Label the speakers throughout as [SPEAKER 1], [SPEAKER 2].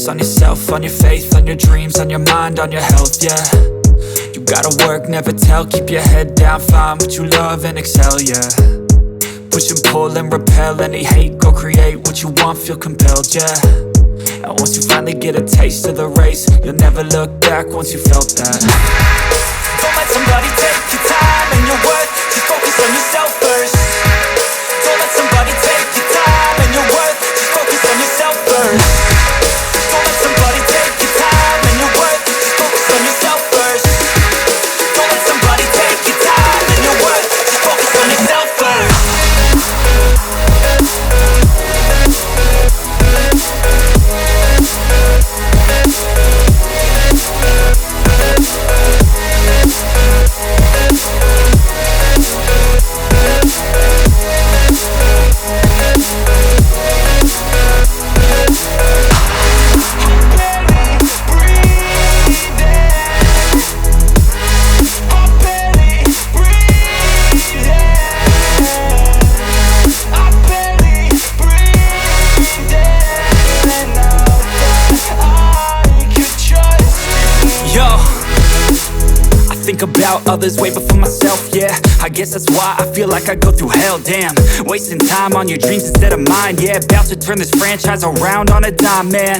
[SPEAKER 1] focus on yourself, on your faith, on your dreams, on your mind, on your health, yeah. You gotta work, never tell, keep your head down, find what you love and excel, yeah. Push and pull and repel any hate, go create what you want, feel compelled, yeah. And once you finally get a taste of the race, you'll never look back once you felt that. Don't let somebody take your time and your worth, just focus on yourself first. Don't let somebody take your time and your worth, just focus on yourself first. Don't let somebody take your time and your worth, just focus on yourself first. Don't let somebody take your time and your worth, just focus on yourself first. Think about others way before myself, yeah. I guess that's why I feel like I go through hell, damn. Wasting time on your dreams instead of mine, yeah. About to turn this franchise around on a dime, man.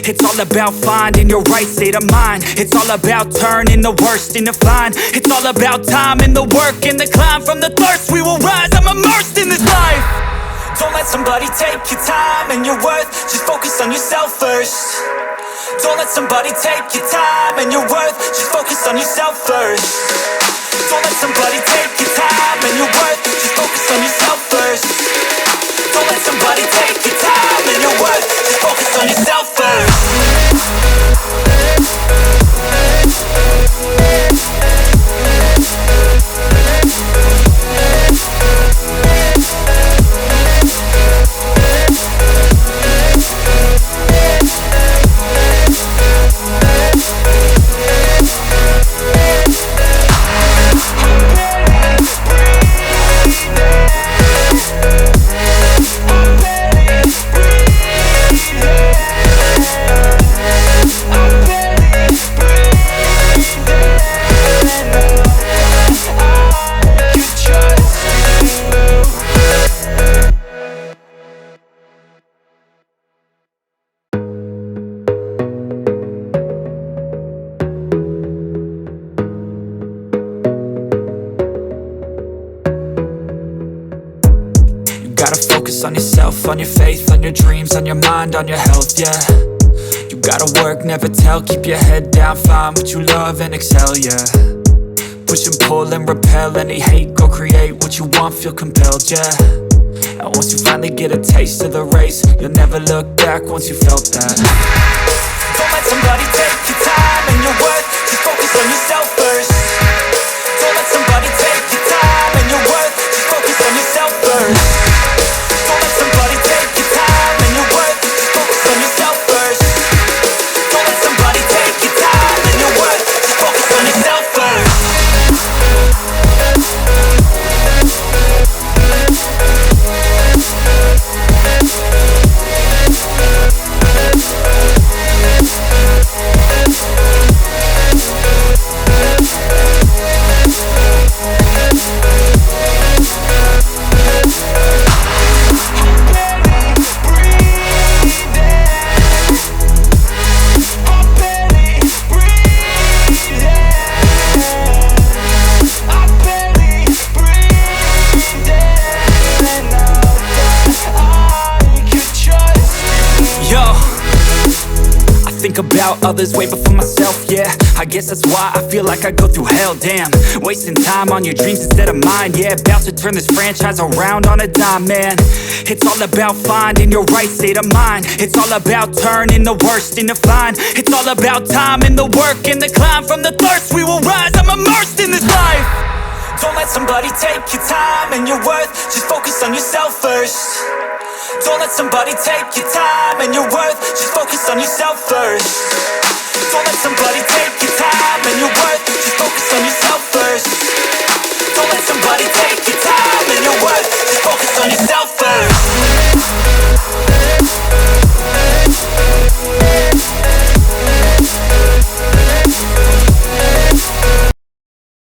[SPEAKER 1] It's all about finding your right state of mind. It's all about turning the worst into fine. It's all about time and the work and the climb. From the thirst we will rise, I'm immersed in this life. Don't let somebody take your time and your worth, just focus on yourself first. Don't let somebody take your time and your worth, just focus on yourself first. Don't let somebody take your time and your worth, just focus on yourself first. Don't let somebody take your time and your worth, just focus on yourself first. Gotta focus on yourself, on your faith, on your dreams, on your mind, on your health, yeah. You gotta work, never tell, keep your head down, find what you love and excel, yeah. Push and pull and repel any hate, go create what you want, feel compelled, yeah. And once you finally get a taste of the race, you'll never look back once you felt that. Don't let somebody take your time and your worth, just focus on yourself first. Don't let somebody take your time and your worth, just focus on yourself first. Don't let somebody take your time and your worth, just focus on yourself first. Don't let somebody take your time and your worth, just focus on yourself first. Think about others way before myself, yeah. I guess that's why I feel like I go through hell, damn. Wasting time on your dreams instead of mine, yeah. About to turn this franchise around on a dime, man. It's all about finding your right state of mind. It's all about turning the worst into fine. It's all about time and the work and the climb. From the thirst we will rise, I'm immersed in this life. Don't let somebody take your time and your worth, just focus on yourself first. Don't let somebody take your time and your worth, just focus on yourself first. Don't let somebody take your time and your worth, just focus on yourself first. Don't let somebody take your